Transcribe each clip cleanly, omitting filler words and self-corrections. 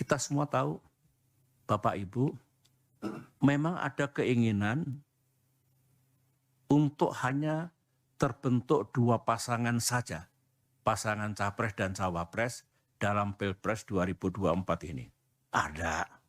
Kita semua tahu, Bapak Ibu, memang ada keinginan untuk hanya terbentuk dua pasangan saja, pasangan capres dan cawapres dalam Pilpres 2024 ini. Ada.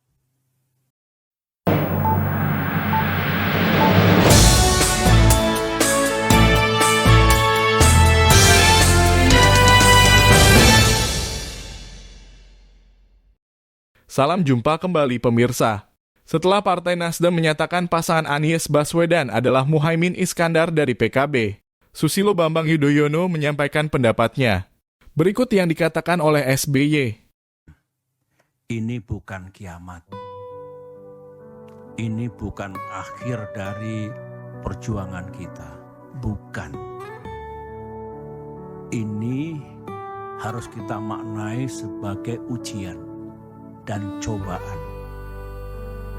Salam jumpa kembali pemirsa. Setelah Partai Nasdem menyatakan pasangan Anies Baswedan adalah Muhaimin Iskandar dari PKB, Susilo Bambang Yudhoyono menyampaikan pendapatnya. Berikut yang dikatakan oleh SBY. Ini bukan kiamat. Ini bukan akhir dari perjuangan kita. Bukan. Ini harus kita maknai sebagai ujian dan cobaan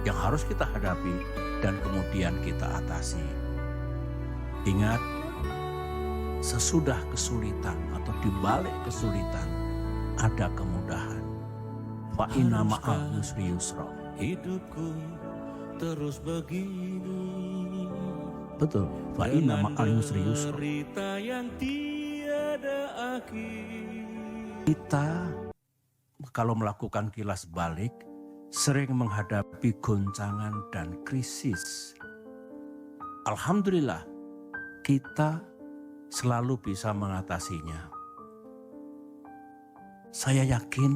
yang harus kita hadapi dan kemudian kita atasi. Ingat, sesudah kesulitan atau di balik kesulitan ada kemudahan. Fa inna ma'al yusri yusra. Hidupku terus begini. Betul. Fa inna ma'al yusri yusra. Cerita yang tiada akhir. Kita kalau melakukan kilas balik sering menghadapi goncangan dan krisis. Alhamdulillah, kita selalu bisa mengatasinya. Saya yakin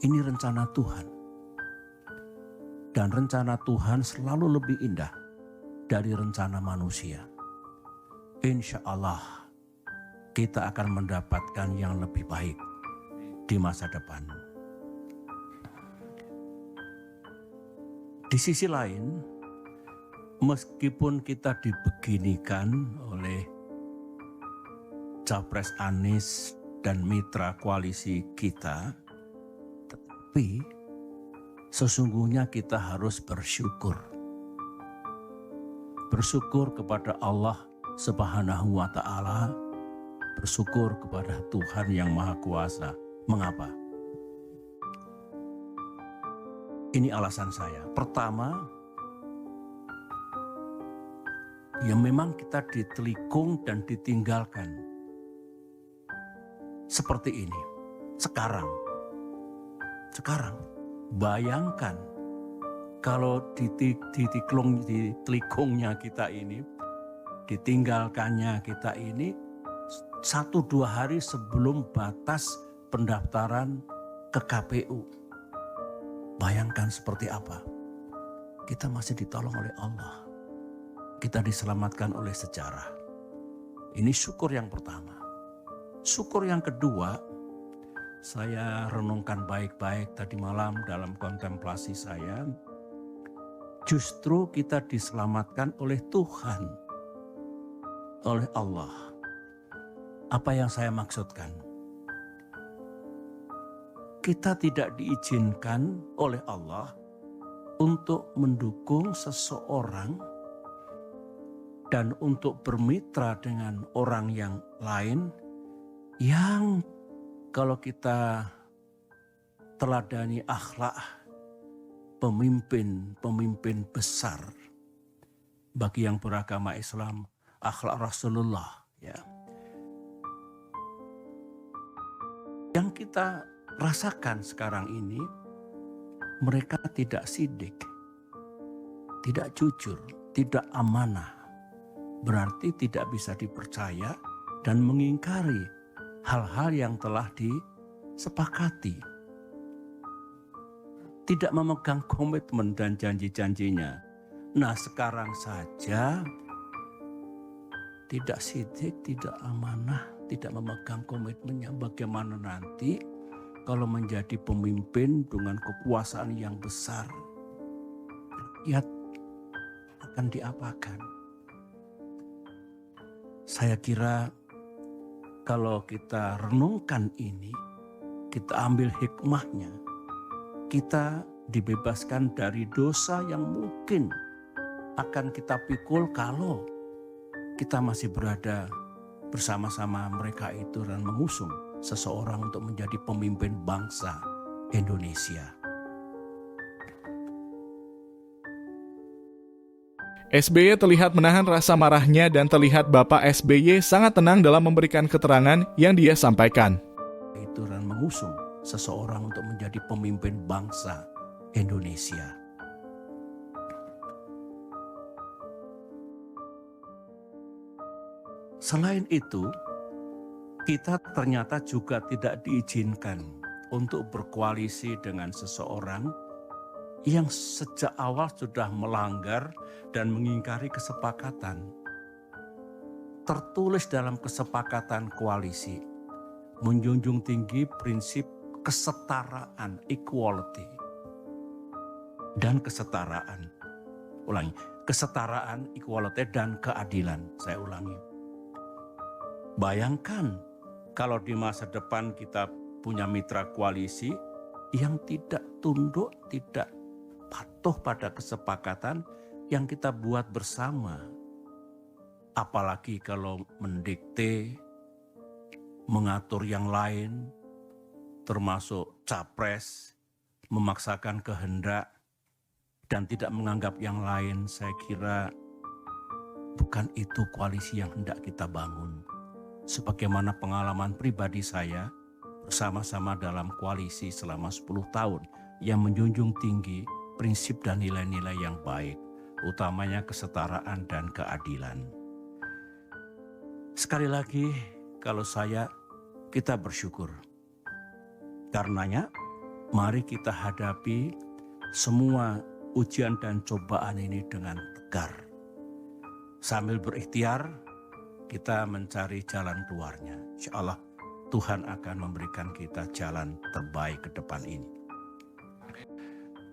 ini rencana Tuhan. Dan rencana Tuhan selalu lebih indah dari rencana manusia. Insya Allah kita akan mendapatkan yang lebih baik di masa depan. Di sisi lain, meskipun kita dibeginikan oleh Capres Anies dan mitra koalisi kita, tetapi sesungguhnya kita harus bersyukur. Bersyukur kepada Allah Subhanahu wa Ta'ala, bersyukur kepada Tuhan yang Maha Kuasa. Mengapa? Ini alasan saya. Pertama, ya memang kita ditelikung dan ditinggalkan. Seperti ini. Sekarang, bayangkan kalau ditelikungnya kita ini, ditinggalkannya kita ini 1-2 hari sebelum batas pendaftaran ke KPU. Bayangkan seperti apa. Kita masih ditolong oleh Allah. Kita diselamatkan oleh sejarah. Ini syukur yang pertama. Syukur yang kedua, saya renungkan baik-baik tadi malam dalam kontemplasi saya. Justru kita diselamatkan oleh Tuhan, oleh Allah. Apa yang saya maksudkan? Kita tidak diizinkan oleh Allah untuk mendukung seseorang dan untuk bermitra dengan orang yang lain yang kalau kita teladani akhlak pemimpin besar bagi yang beragama Islam, akhlak Rasulullah, ya. Yang kita rasakan sekarang ini, mereka tidak sidik, tidak jujur, tidak amanah. Berarti tidak bisa dipercaya dan mengingkari hal-hal yang telah disepakati. Tidak memegang komitmen dan janji-janjinya. Nah, sekarang saja tidak sidik, tidak amanah, tidak memegang komitmennya. Bagaimana nanti kalau menjadi pemimpin dengan kekuasaan yang besar, rakyat akan diapakan? Saya kira kalau kita renungkan ini, kita ambil hikmahnya, kita dibebaskan dari dosa yang mungkin akan kita pikul kalau kita masih berada bersama-sama mereka itu dan mengusung seseorang untuk menjadi pemimpin bangsa Indonesia. SBY terlihat menahan rasa marahnya dan terlihat Bapak SBY sangat tenang dalam memberikan keterangan yang dia sampaikan. Itu dan mengusung seseorang untuk menjadi pemimpin bangsa Indonesia. Selain itu, kita ternyata juga tidak diizinkan untuk berkoalisi dengan seseorang yang sejak awal sudah melanggar dan mengingkari kesepakatan. Tertulis dalam kesepakatan koalisi, menjunjung tinggi prinsip kesetaraan, equality, dan kesetaraan. Ulangi, kesetaraan, equality, dan keadilan. Saya ulangi. Bayangkan kalau di masa depan kita punya mitra koalisi yang tidak tunduk, tidak patuh pada kesepakatan yang kita buat bersama. Apalagi kalau mendikte, mengatur yang lain, termasuk capres, memaksakan kehendak, dan tidak menganggap yang lain. Saya kira bukan itu koalisi yang hendak kita bangun. Sebagaimana pengalaman pribadi saya bersama-sama dalam koalisi selama 10 tahun yang menjunjung tinggi prinsip dan nilai-nilai yang baik, utamanya kesetaraan dan keadilan. Sekali lagi, kalau kita bersyukur. Karenanya, mari kita hadapi semua ujian dan cobaan ini dengan tegar. Sambil berikhtiar, kita mencari jalan keluarnya. Insya Allah, Tuhan akan memberikan kita jalan terbaik ke depan ini.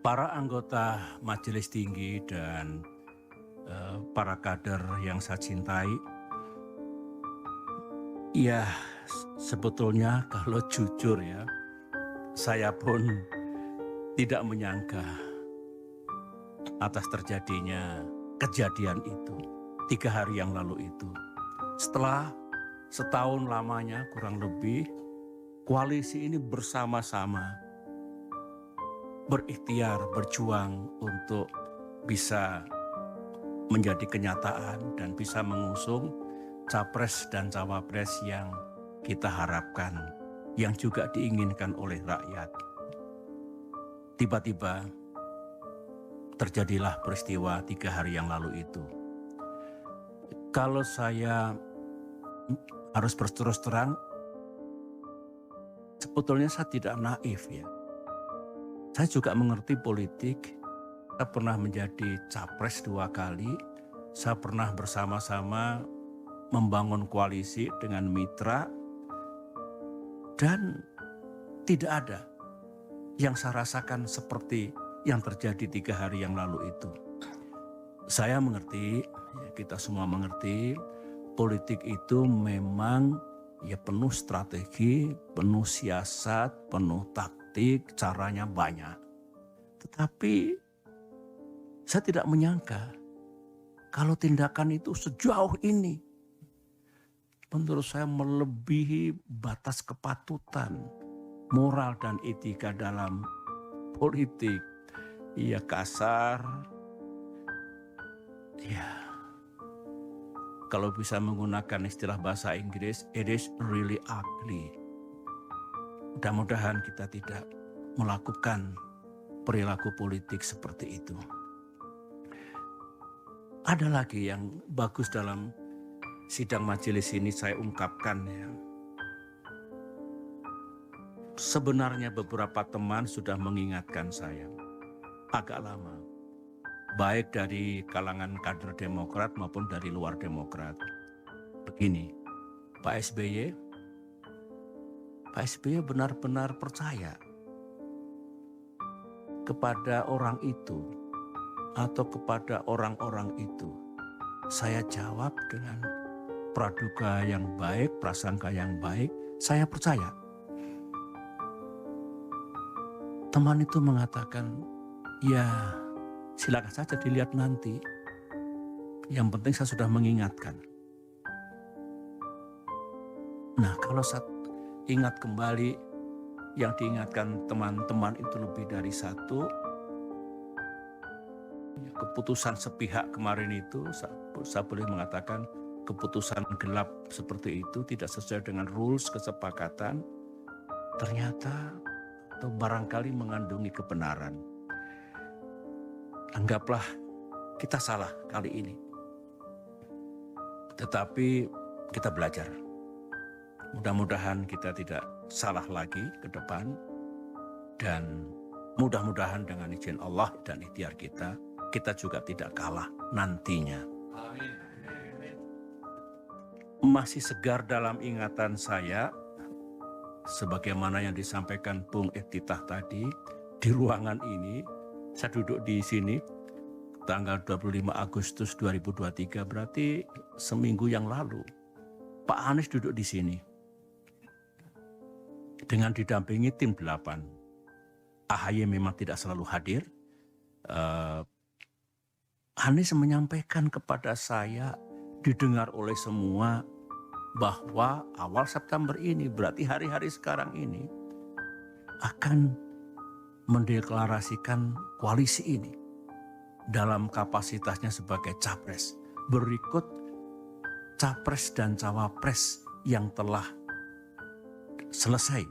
Para anggota Majelis Tinggi dan para kader yang saya cintai, ya sebetulnya kalau jujur ya, saya pun tidak menyangka atas terjadinya kejadian itu 3 hari yang lalu itu. Setelah setahun lamanya kurang lebih, koalisi ini bersama-sama berikhtiar, berjuang untuk bisa menjadi kenyataan dan bisa mengusung capres dan cawapres yang kita harapkan, yang juga diinginkan oleh rakyat. Tiba-tiba terjadilah peristiwa 3 hari yang lalu itu. Kalau saya harus berterus terang, sebetulnya saya tidak naif ya. Saya juga mengerti politik. Saya pernah menjadi capres 2 kali. Saya pernah bersama-sama membangun koalisi dengan mitra. Dan tidak ada yang saya rasakan seperti yang terjadi 3 hari yang lalu itu. Saya mengerti, ya kita semua mengerti, politik itu memang ya penuh strategi, penuh siasat, penuh taktik, caranya banyak. Tetapi saya tidak menyangka kalau tindakan itu sejauh ini, menurut saya melebihi batas kepatutan, moral dan etika dalam politik. Iya kasar, ya kalau bisa menggunakan istilah bahasa Inggris, it is really ugly. Mudah-mudahan kita tidak melakukan perilaku politik seperti itu. Ada lagi yang bagus dalam sidang majelis ini saya ungkapkan ya. Sebenarnya beberapa teman sudah mengingatkan saya agak lama. Baik dari kalangan kader Demokrat maupun dari luar Demokrat. Begini, Pak SBY benar-benar percaya kepada orang itu atau kepada orang-orang itu. Saya jawab dengan praduga yang baik, prasangka yang baik, saya percaya. Teman itu mengatakan, ya silakan saja dilihat nanti. Yang penting saya sudah mengingatkan. Nah kalau saya ingat kembali yang diingatkan teman-teman itu lebih dari satu. Keputusan sepihak kemarin itu, saya boleh mengatakan keputusan gelap seperti itu tidak sesuai dengan rules kesepakatan, ternyata atau barangkali mengandungi kebenaran. Anggaplah kita salah kali ini. Tetapi kita belajar. Mudah-mudahan kita tidak salah lagi ke depan. Dan mudah-mudahan dengan izin Allah dan ikhtiar kita juga tidak kalah nantinya. Masih segar dalam ingatan saya, sebagaimana yang disampaikan Bung Iftitah tadi, di ruangan ini, saya duduk di sini, tanggal 25 Agustus 2023, berarti seminggu yang lalu, Pak Anies duduk di sini, dengan didampingi tim 8. AHY memang tidak selalu hadir. Anies menyampaikan kepada saya, didengar oleh semua, bahwa awal September ini, berarti hari-hari sekarang ini, akan mendeklarasikan koalisi ini dalam kapasitasnya sebagai capres. Berikut capres dan cawapres yang telah selesai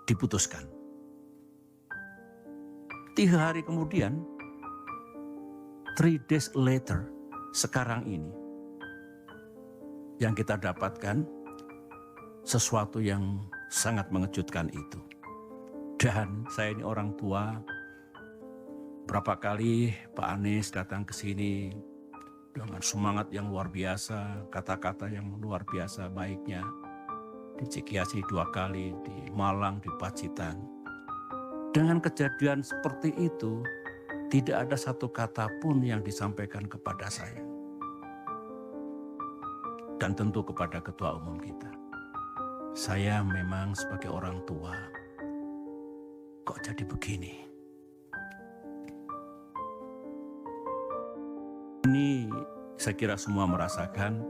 diputuskan. 3 hari kemudian, 3 days later, sekarang ini, yang kita dapatkan sesuatu yang sangat mengejutkan itu. Dan saya ini orang tua, berapa kali Pak Anies datang ke sini dengan semangat yang luar biasa, kata-kata yang luar biasa baiknya. Di Cikiasi 2 kali, di Malang, di Pacitan. Dengan kejadian seperti itu, tidak ada satu kata pun yang disampaikan kepada saya. Dan tentu kepada Ketua Umum kita. Saya memang sebagai orang tua, kok jadi begini? Ini saya kira semua merasakan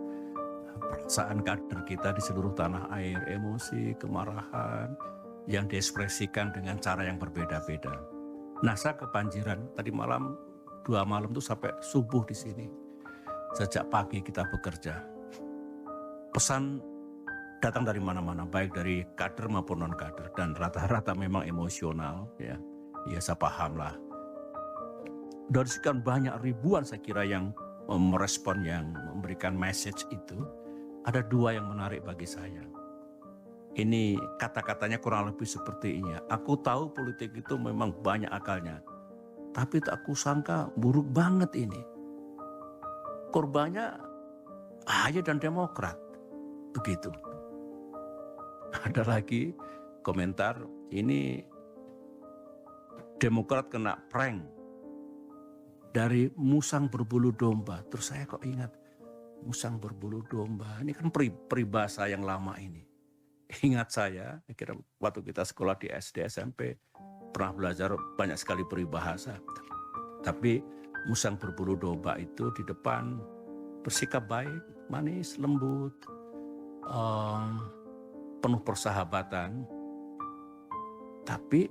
perasaan kader kita di seluruh tanah air, emosi, kemarahan yang diekspresikan dengan cara yang berbeda-beda. Nah, saya kebanjiran tadi malam, 2 malam tuh sampai subuh di sini. Sejak pagi kita bekerja. Pesan datang dari mana-mana, baik dari kader maupun non-kader, dan rata-rata memang emosional, ya. Ya, saya paham lah. Dari sekian banyak ribuan saya kira yang merespon, yang memberikan message itu, ada 2 yang menarik bagi saya. Ini kata-katanya kurang lebih seperti ini. Aku tahu politik itu memang banyak akalnya, tapi tak aku sangka buruk banget ini. Korbannya AHY dan Demokrat. Begitu. Ada lagi komentar, ini Demokrat kena prank dari musang berbulu domba. Terus saya kok ingat, musang berbulu domba, ini kan peribahasa yang lama ini. Ingat saya kira waktu kita sekolah di SD, SMP, pernah belajar banyak sekali peribahasa. Tapi musang berbulu domba itu di depan bersikap baik, manis, lembut, penuh persahabatan. Tapi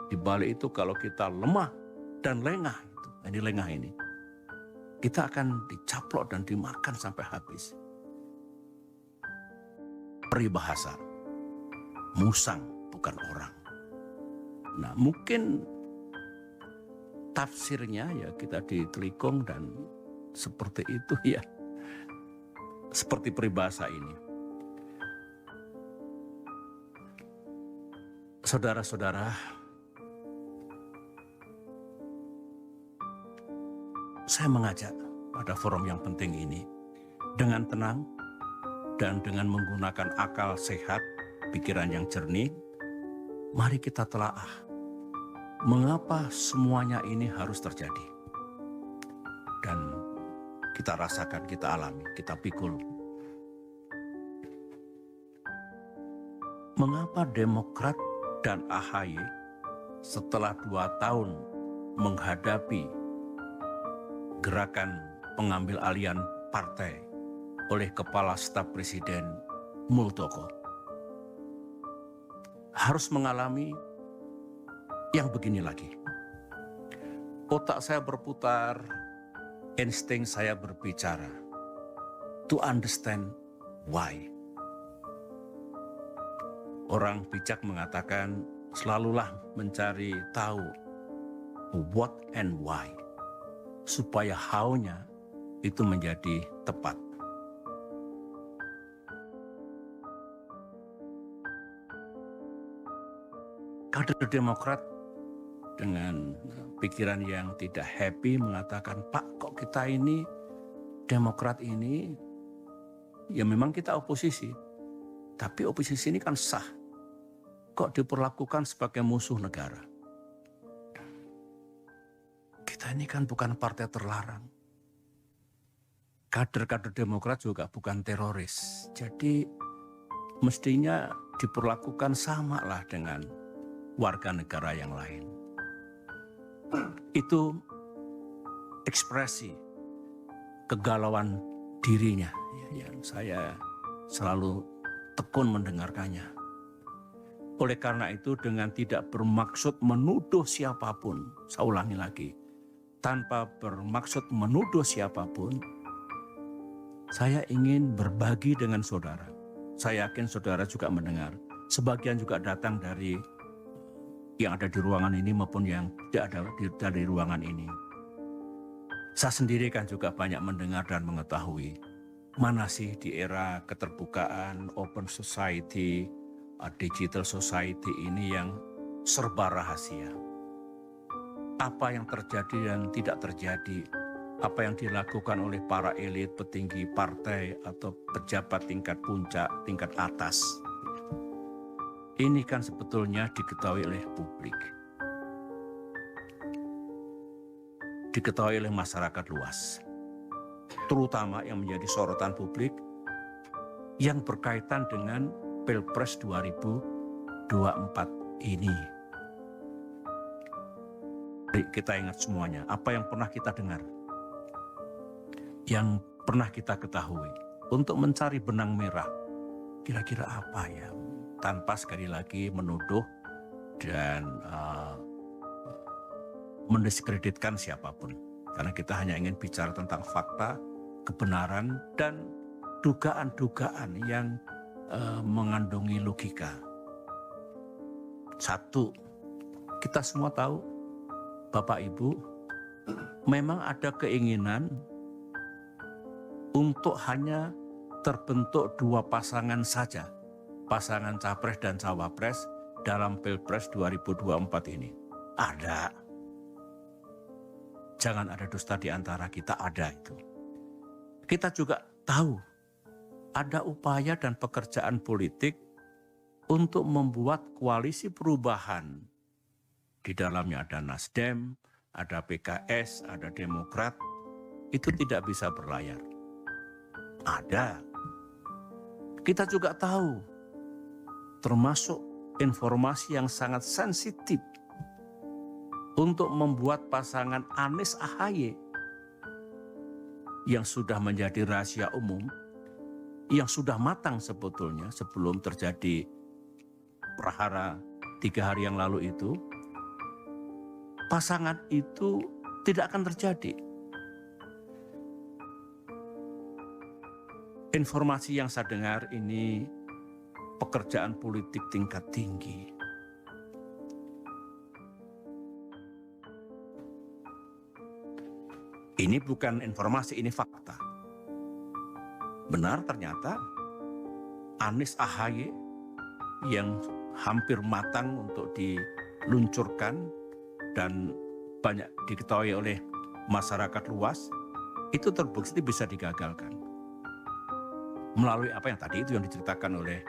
di balik itu kalau kita lemah dan lengah, ini lengah ini, kita akan dicaplok dan dimakan sampai habis. Peribahasa, musang bukan orang. Nah, mungkin tafsirnya ya kita ditelikung dan seperti itu ya. Seperti peribahasa ini. Saudara-saudara, saya mengajak pada forum yang penting ini dengan tenang dan dengan menggunakan akal sehat, pikiran yang jernih, mari kita telaah mengapa semuanya ini harus terjadi. Dan kita rasakan, kita alami, kita pikul. Mengapa Demokrat dan AHY setelah 2 tahun menghadapi gerakan pengambil alihan partai oleh Kepala Staf Presiden Muldoko, harus mengalami yang begini lagi. Otak saya berputar, insting saya berbicara. To understand why. Orang bijak mengatakan selalulah mencari tahu what and why. Supaya how-nya itu menjadi tepat. Kader Demokrat dengan pikiran yang tidak happy mengatakan, Pak, kok kita ini Demokrat ini, ya memang kita oposisi, tapi oposisi ini kan sah. Kok diperlakukan sebagai musuh negara? Kita ini kan bukan partai terlarang. Kader-kader Demokrat juga bukan teroris. Jadi mestinya diperlakukan sama lah dengan warga negara yang lain. Itu ekspresi kegalauan dirinya yang saya selalu tekun mendengarkannya. Oleh karena itu, dengan tidak bermaksud menuduh siapapun, saya ulangi lagi, tanpa bermaksud menuduh siapapun, saya ingin berbagi dengan saudara. Saya yakin saudara juga mendengar. Sebagian juga datang dari yang ada di ruangan ini maupun yang tidak ada dari ruangan ini. Saya sendiri kan juga banyak mendengar dan mengetahui mana sih di era keterbukaan, open society, digital society ini yang serba rahasia. Apa yang terjadi dan tidak terjadi, apa yang dilakukan oleh para elit, petinggi partai atau pejabat tingkat puncak, tingkat atas. Ini kan sebetulnya diketahui oleh publik. Diketahui oleh masyarakat luas. Terutama yang menjadi sorotan publik yang berkaitan dengan Pilpres 2024 ini. Kita ingat semuanya, apa yang pernah kita dengar, yang pernah kita ketahui, untuk mencari benang merah, kira-kira apa ya, tanpa sekali lagi menuduh dan mendiskreditkan siapapun. Karena kita hanya ingin bicara tentang fakta, kebenaran, dan dugaan-dugaan yang mengandungi logika. Satu, kita semua tahu, Bapak Ibu, memang ada keinginan untuk hanya terbentuk dua pasangan saja, pasangan Capres dan Cawapres dalam Pilpres 2024 ini. Ada. Jangan ada dusta di antara kita, ada itu. Kita juga tahu ada upaya dan pekerjaan politik untuk membuat koalisi perubahan. Di dalamnya ada Nasdem, ada PKS, ada Demokrat. Itu tidak bisa berlayar. Ada. Kita juga tahu, termasuk informasi yang sangat sensitif untuk membuat pasangan Anies Ahaye yang sudah menjadi rahasia umum, yang sudah matang sebetulnya sebelum terjadi prahara 3 hari yang lalu itu, pasangan itu tidak akan terjadi. Informasi yang saya dengar ini pekerjaan politik tingkat tinggi. Ini bukan informasi, ini fakta. Benar ternyata Anies Ahaye yang hampir matang untuk diluncurkan dan banyak diketahui oleh masyarakat luas, itu terbukti bisa digagalkan. Melalui apa yang tadi itu yang diceritakan oleh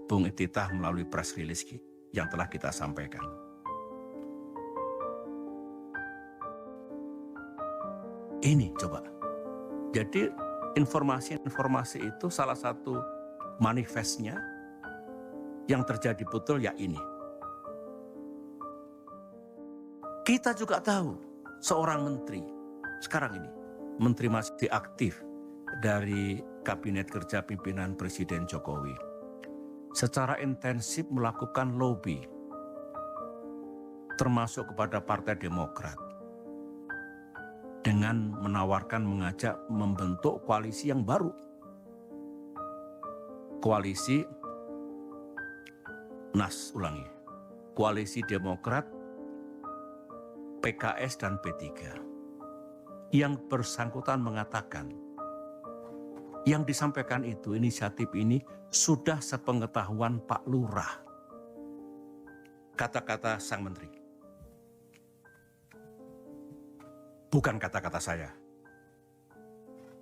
Bung Ititah melalui press release yang telah kita sampaikan. Ini coba. Jadi informasi-informasi itu salah satu manifestnya yang terjadi betul ya ini. Kita juga tahu seorang menteri sekarang ini, menteri masih aktif dari Kabinet Kerja Pimpinan Presiden Jokowi. secara intensif melakukan lobby, termasuk kepada Partai Demokrat, dengan menawarkan mengajak membentuk koalisi yang baru. Koalisi Demokrat, PKS dan P3. Yang bersangkutan mengatakan, yang disampaikan itu, inisiatif ini sudah sepengetahuan Pak Lurah. Kata-kata sang menteri. Bukan kata-kata saya.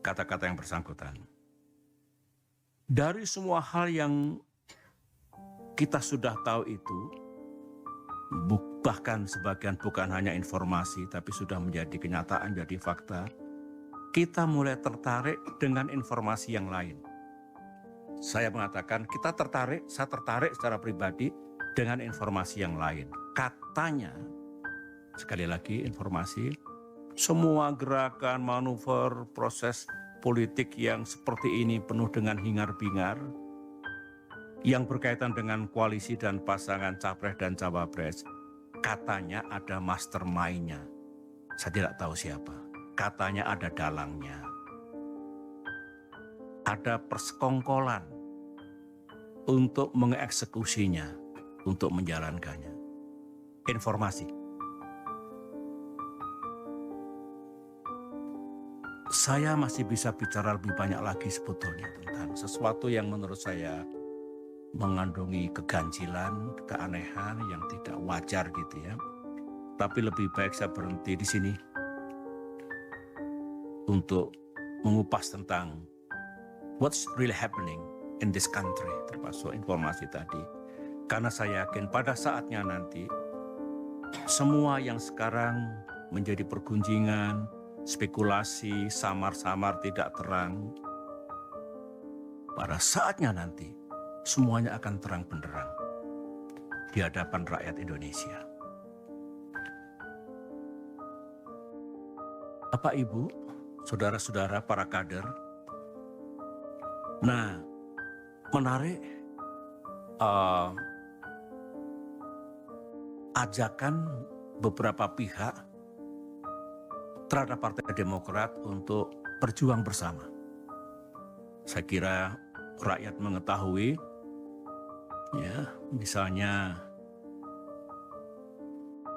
Kata-kata yang bersangkutan. Dari semua hal yang kita sudah tahu itu, bahkan sebagian bukan hanya informasi, tapi sudah menjadi kenyataan, jadi fakta, kita mulai tertarik dengan informasi yang lain. Saya mengatakan saya tertarik secara pribadi dengan informasi yang lain. Katanya, sekali lagi informasi, semua gerakan, manuver, proses politik yang seperti ini penuh dengan hingar-bingar, yang berkaitan dengan koalisi dan pasangan capres dan cawapres, katanya ada mastermind-nya. Saya tidak tahu siapa. Katanya ada dalangnya. Ada persekongkolan untuk mengeksekusinya, untuk menjalankannya. Informasi. Saya masih bisa bicara lebih banyak lagi sebetulnya tentang sesuatu yang menurut saya mengandungi keganjilan, keanehan yang tidak wajar gitu ya. Tapi lebih baik saya berhenti di sini untuk mengupas tentang what's really happening in this country, termasuk informasi tadi. Karena saya yakin pada saatnya nanti semua yang sekarang menjadi pergunjingan, spekulasi, samar-samar tidak terang, pada saatnya nanti semuanya akan terang benderang di hadapan rakyat Indonesia. Bapak, Ibu, saudara-saudara, para kader. Nah, menarik ajakan beberapa pihak terhadap Partai Demokrat untuk berjuang bersama. Saya kira rakyat mengetahui, ya, misalnya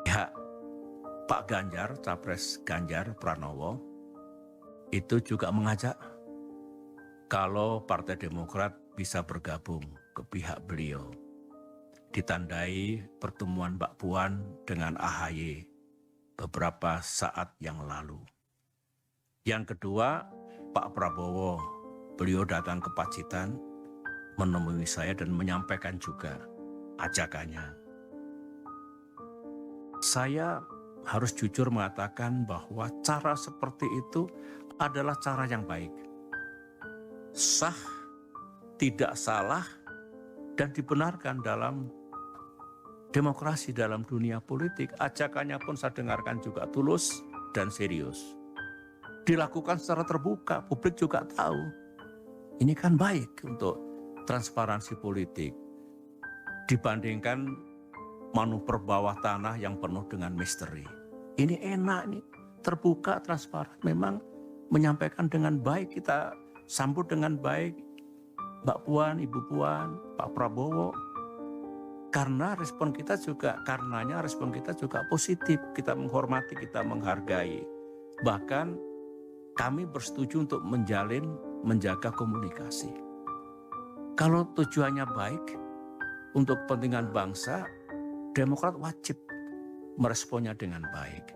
pihak Pak Ganjar, Capres Ganjar Pranowo, itu juga mengajak kalau Partai Demokrat bisa bergabung ke pihak beliau. Ditandai pertemuan Mbak Puan dengan AHY beberapa saat yang lalu. Yang kedua, Pak Prabowo, beliau datang ke Pacitan menemui saya dan menyampaikan juga ajakannya. Saya harus jujur mengatakan bahwa cara seperti itu adalah cara yang baik. Sah, tidak salah, dan dibenarkan dalam demokrasi, dalam dunia politik. Ajakannya pun saya dengarkan juga tulus dan serius. Dilakukan secara terbuka, publik juga tahu. Ini kan baik untuk transparansi politik dibandingkan manuver bawah tanah yang penuh dengan misteri. Ini enak, ini terbuka, transparan. Memang menyampaikan dengan baik, kita sambut dengan baik Mbak Puan, Ibu Puan, Pak Prabowo. Karenanya respon kita juga positif. Kita menghormati, kita menghargai. Bahkan kami bersetuju untuk menjaga komunikasi. Kalau tujuannya baik untuk kepentingan bangsa, Demokrat wajib meresponnya dengan baik.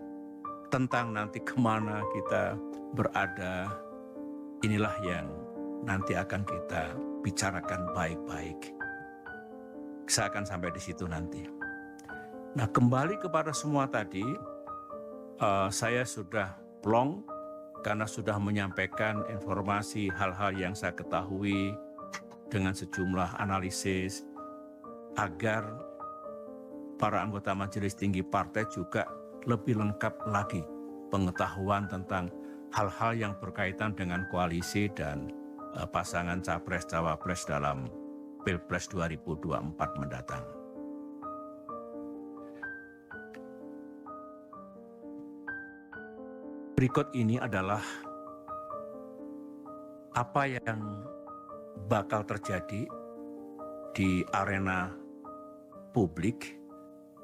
Tentang nanti kemana kita berada, inilah yang nanti akan kita bicarakan baik-baik. Saya akan sampai di situ nanti. Nah, kembali kepada semua tadi, saya sudah plong karena sudah menyampaikan informasi hal-hal yang saya ketahui dengan sejumlah analisis agar para anggota Majelis Tinggi Partai juga lebih lengkap lagi pengetahuan tentang hal-hal yang berkaitan dengan koalisi dan pasangan Capres-Cawapres dalam Pilpres 2024 mendatang. Berikut ini adalah apa yang bakal terjadi di arena publik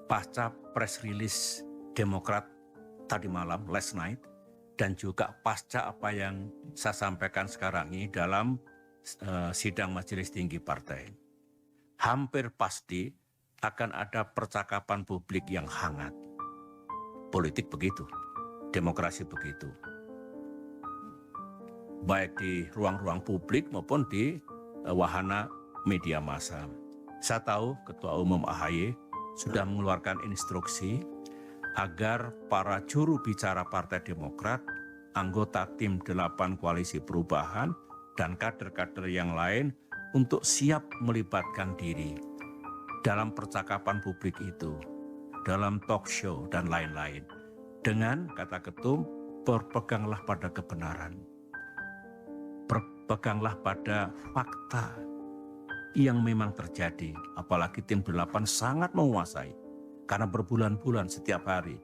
pasca press release Demokrat tadi malam, last night, dan juga pasca apa yang saya sampaikan sekarang ini dalam sidang Majelis Tinggi Partai. Hampir pasti akan ada percakapan publik yang hangat. Politik begitu, demokrasi begitu. Baik di ruang-ruang publik maupun di wahana media massa. Saya tahu Ketua Umum AHY sudah mengeluarkan instruksi agar para juru bicara Partai Demokrat, anggota tim 8 Koalisi Perubahan, dan kader-kader yang lain untuk siap melibatkan diri dalam percakapan publik itu, dalam talk show dan lain-lain. Dengan, kata Ketum, berpeganglah pada kebenaran. Berpeganglah pada fakta yang memang terjadi. Apalagi tim 8 sangat menguasai. Karena berbulan-bulan setiap hari.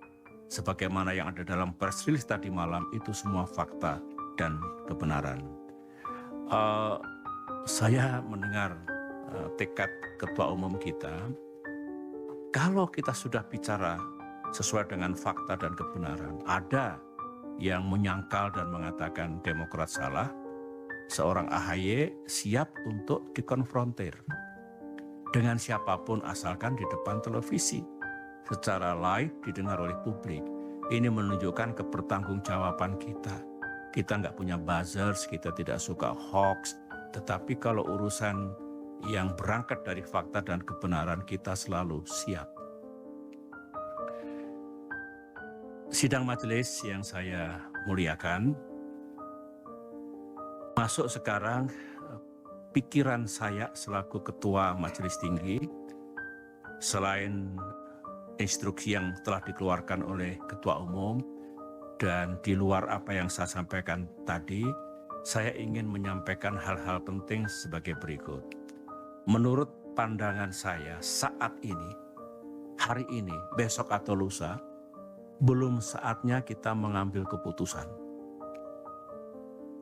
Sebagaimana yang ada dalam press release tadi malam, itu semua fakta dan kebenaran. Saya mendengar tekad Ketua Umum kita, kalau kita sudah bicara sesuai dengan fakta dan kebenaran, ada yang menyangkal dan mengatakan Demokrat salah, seorang AHY siap untuk dikonfrontir dengan siapapun asalkan di depan televisi, secara live didengar oleh publik. Ini menunjukkan kebertanggungjawaban kita. Kita nggak punya buzzers, kita tidak suka hoax, tetapi kalau urusan yang berangkat dari fakta dan kebenaran, kita selalu siap. Sidang majelis yang saya muliakan, masuk sekarang pikiran saya selaku Ketua Majelis Tinggi, selain instruksi yang telah dikeluarkan oleh Ketua Umum, dan di luar apa yang saya sampaikan tadi, saya ingin menyampaikan hal-hal penting sebagai berikut. Menurut pandangan saya saat ini, hari ini, besok atau lusa, belum saatnya kita mengambil keputusan.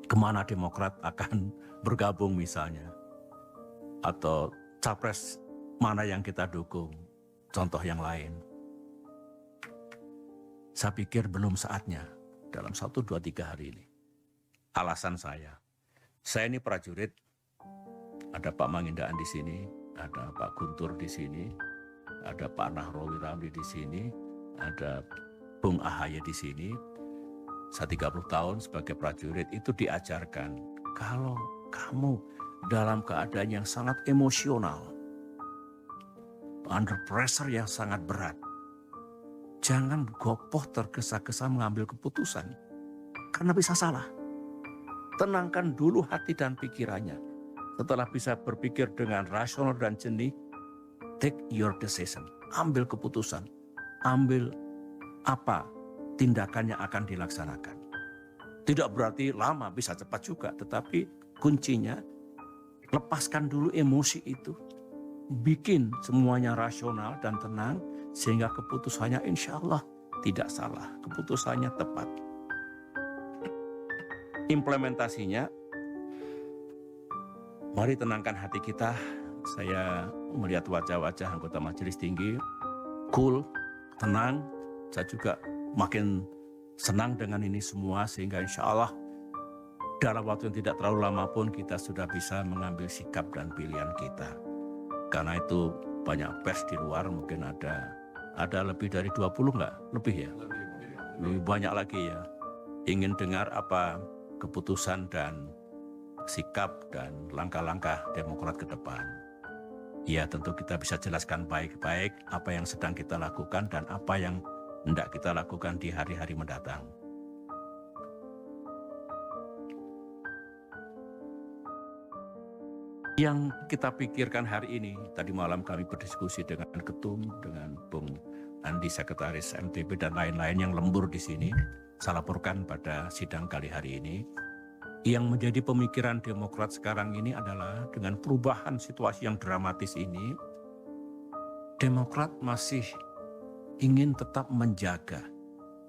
Kemana Demokrat akan bergabung misalnya. Atau capres mana yang kita dukung. Contoh yang lain. Saya pikir belum saatnya dalam 1, 2, 3 hari ini. Alasan saya ini prajurit, ada Pak Mangindaan di sini, ada Pak Guntur di sini, ada Pak Nahrawi Ramli di sini, ada Bung AHY di sini. Saya 30 tahun sebagai prajurit itu diajarkan, kalau kamu dalam keadaan yang sangat emosional, under pressure yang sangat berat, jangan gopoh tergesa-gesa mengambil keputusan, karena bisa salah. Tenangkan dulu hati dan pikirannya. Setelah bisa berpikir dengan rasional dan jernih, take your decision. Ambil keputusan. Ambil apa tindakan yang akan dilaksanakan. Tidak berarti lama, bisa cepat juga. Tetapi kuncinya, lepaskan dulu emosi itu. Bikin semuanya rasional dan tenang, sehingga keputusannya insya Allah tidak salah. Keputusannya tepat. Implementasinya, mari tenangkan hati kita. Saya melihat wajah-wajah anggota Majelis Tinggi, cool, tenang. Saya juga makin senang dengan ini semua, sehingga insya Allah dalam waktu yang tidak terlalu lama pun kita sudah bisa mengambil sikap dan pilihan kita. Karena itu banyak pers di luar, mungkin ada lebih dari 20 nggak? Lebih ya? Lebih banyak lagi ya. Ingin dengar apa keputusan dan sikap dan langkah-langkah Demokrat ke depan. Ya, tentu kita bisa jelaskan baik-baik apa yang sedang kita lakukan dan apa yang hendak kita lakukan di hari-hari mendatang. Yang kita pikirkan hari ini, tadi malam kami berdiskusi dengan Ketum, dengan Bung Andi Sekretaris MTB dan lain-lain yang lembur di sini. Saya laporkan pada sidang kali hari ini. Yang menjadi pemikiran Demokrat sekarang ini adalah dengan perubahan situasi yang dramatis ini, Demokrat masih ingin tetap menjaga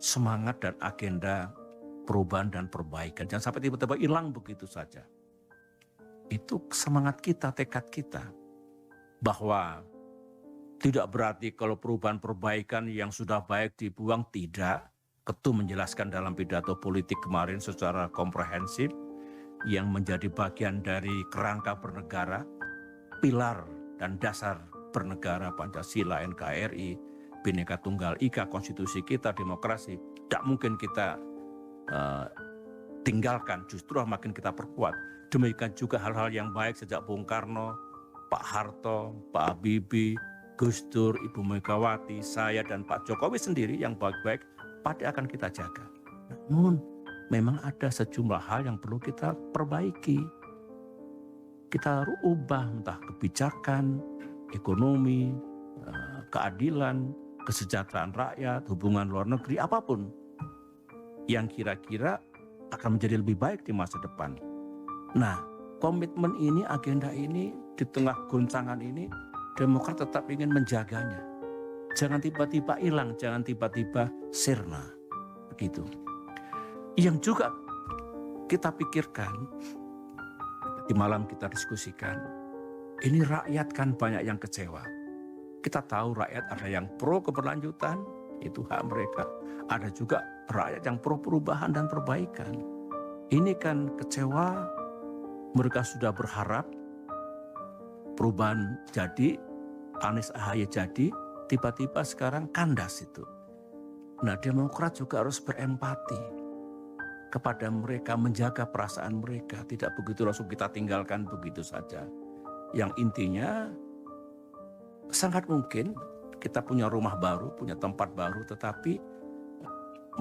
semangat dan agenda perubahan dan perbaikan. Jangan sampai tiba-tiba hilang begitu saja. Itu semangat kita, tekad kita. Bahwa tidak berarti kalau perubahan perbaikan yang sudah baik dibuang, tidak. Ketum menjelaskan dalam pidato politik kemarin secara komprehensif yang menjadi bagian dari kerangka bernegara, pilar dan dasar bernegara Pancasila, NKRI, Bhinneka Tunggal Ika, konstitusi kita, demokrasi. Tidak mungkin kita tinggalkan, justru makin kita perkuat. Demikian juga hal-hal yang baik sejak Bung Karno, Pak Harto, Pak Habibie, Gus Dur, Ibu Megawati, saya dan Pak Jokowi sendiri yang baik-baik pasti akan kita jaga. Namun memang ada sejumlah hal yang perlu kita perbaiki. Kita ubah entah kebijakan, ekonomi, keadilan, kesejahteraan rakyat, hubungan luar negeri, apapun yang kira-kira akan menjadi lebih baik di masa depan. Nah, komitmen ini, agenda ini, di tengah goncangan ini, Demokrat tetap ingin menjaganya. Jangan tiba-tiba hilang, jangan tiba-tiba sirna. Begitu. Yang juga kita pikirkan, di malam kita diskusikan, ini rakyat kan banyak yang kecewa. Kita tahu rakyat ada yang pro keberlanjutan, itu hak mereka. Ada juga rakyat yang pro perubahan dan perbaikan. Ini kan kecewa, mereka sudah berharap perubahan jadi, Anies AHY jadi, tiba-tiba sekarang kandas itu. Nah, Demokrat juga harus berempati kepada mereka, menjaga perasaan mereka. Tidak begitu langsung kita tinggalkan begitu saja. Yang intinya, sangat mungkin kita punya rumah baru, punya tempat baru, tetapi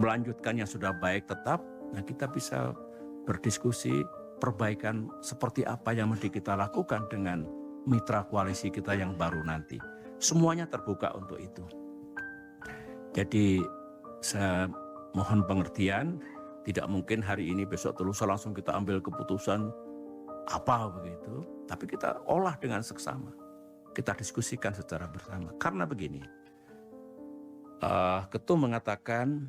melanjutkan yang sudah baik tetap. Nah, kita bisa berdiskusi perbaikan seperti apa yang mesti kita lakukan dengan mitra koalisi kita yang baru nanti. Semuanya terbuka untuk itu. Jadi saya mohon pengertian, tidak mungkin hari ini besok lusa langsung kita ambil keputusan apa begitu, tapi kita olah dengan seksama. Kita diskusikan secara bersama. Karena begini, Ketum mengatakan,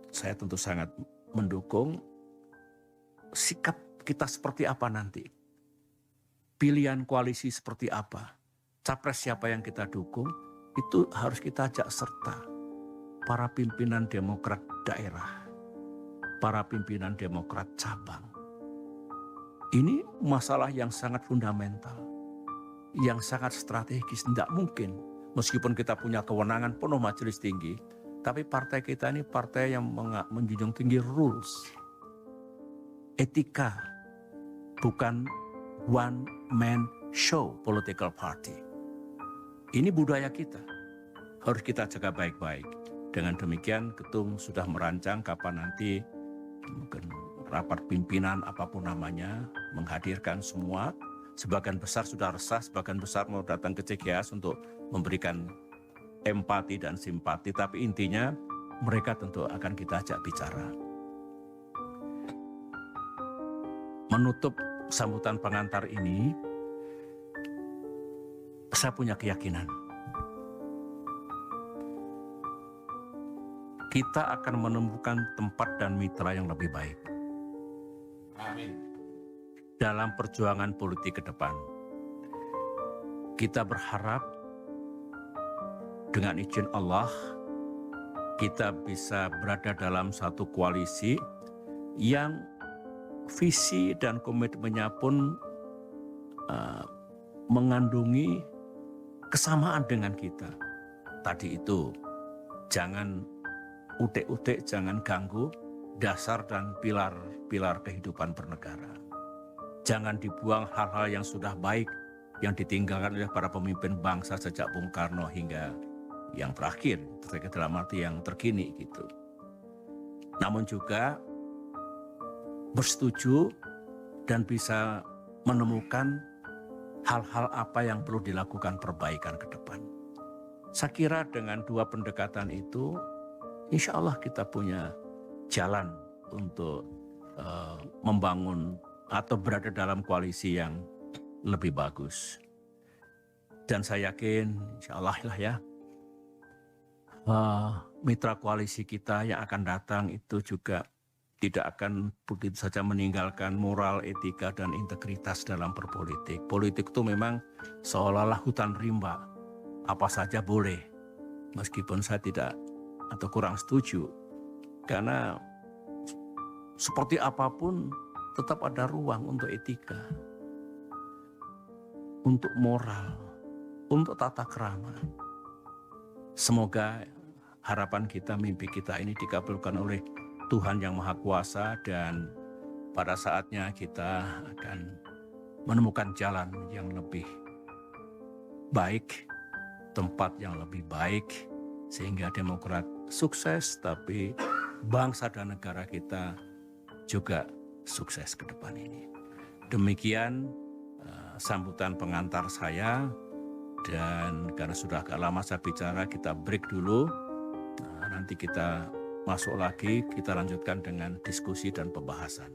saya tentu sangat mendukung, sikap kita seperti apa nanti. Pilihan koalisi seperti apa, capres siapa yang kita dukung, itu harus kita ajak serta para pimpinan Demokrat daerah, para pimpinan Demokrat cabang. Ini masalah yang sangat fundamental, yang sangat strategis. Tidak mungkin, meskipun kita punya kewenangan penuh majelis tinggi, tapi partai kita ini partai yang menjunjung tinggi rules, etika, bukan one man show political party. Ini budaya kita, harus kita jaga baik-baik. Dengan demikian Ketum sudah merancang kapan nanti mungkin rapat pimpinan apapun namanya, menghadirkan semua. Sebagian besar sudah resah, sebagian besar mau datang ke CGS untuk memberikan empati dan simpati. Tapi intinya mereka tentu akan kita ajak bicara. Menutup sambutan pengantar ini, saya punya keyakinan kita akan menemukan tempat dan mitra yang lebih baik. Amin. Dalam perjuangan politik ke depan, kita berharap dengan izin Allah kita bisa berada dalam satu koalisi yang visi dan komitmennya pun mengandungi kesamaan dengan kita. Tadi itu, jangan utek-utek, jangan ganggu dasar dan pilar-pilar kehidupan bernegara. Jangan dibuang hal-hal yang sudah baik, yang ditinggalkan oleh para pemimpin bangsa sejak Bung Karno hingga yang terakhir, dalam arti yang terkini gitu. Namun juga bersetuju dan bisa menemukan hal-hal apa yang perlu dilakukan perbaikan ke depan. Saya kira dengan dua pendekatan itu, insya Allah kita punya jalan untuk membangun atau berada dalam koalisi yang lebih bagus. Dan saya yakin insya Allah lah ya, mitra koalisi kita yang akan datang itu juga tidak akan begitu saja meninggalkan moral, etika, dan integritas dalam berpolitik. Politik itu memang seolah-olah hutan rimba, apa saja boleh. Meskipun saya tidak atau kurang setuju, karena seperti apapun tetap ada ruang untuk etika, untuk moral, untuk tata krama. Semoga harapan kita, mimpi kita ini dikabulkan oleh Tuhan yang Maha Kuasa, dan pada saatnya kita akan menemukan jalan yang lebih baik, tempat yang lebih baik, sehingga Demokrat sukses, tapi bangsa dan negara kita juga sukses ke depan ini. Demikian sambutan pengantar saya, dan karena sudah agak lama saya bicara, kita break dulu. Nanti kita masuk lagi, kita lanjutkan dengan diskusi dan pembahasan.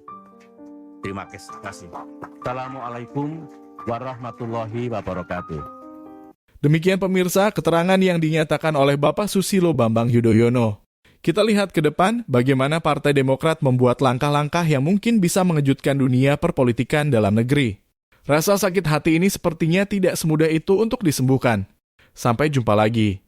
Terima kasih. Assalamualaikum warahmatullahi wabarakatuh. Demikian pemirsa keterangan yang dinyatakan oleh Bapak Susilo Bambang Yudhoyono. Kita lihat ke depan bagaimana Partai Demokrat membuat langkah-langkah yang mungkin bisa mengejutkan dunia perpolitikan dalam negeri. Rasa sakit hati ini sepertinya tidak semudah itu untuk disembuhkan. Sampai jumpa lagi.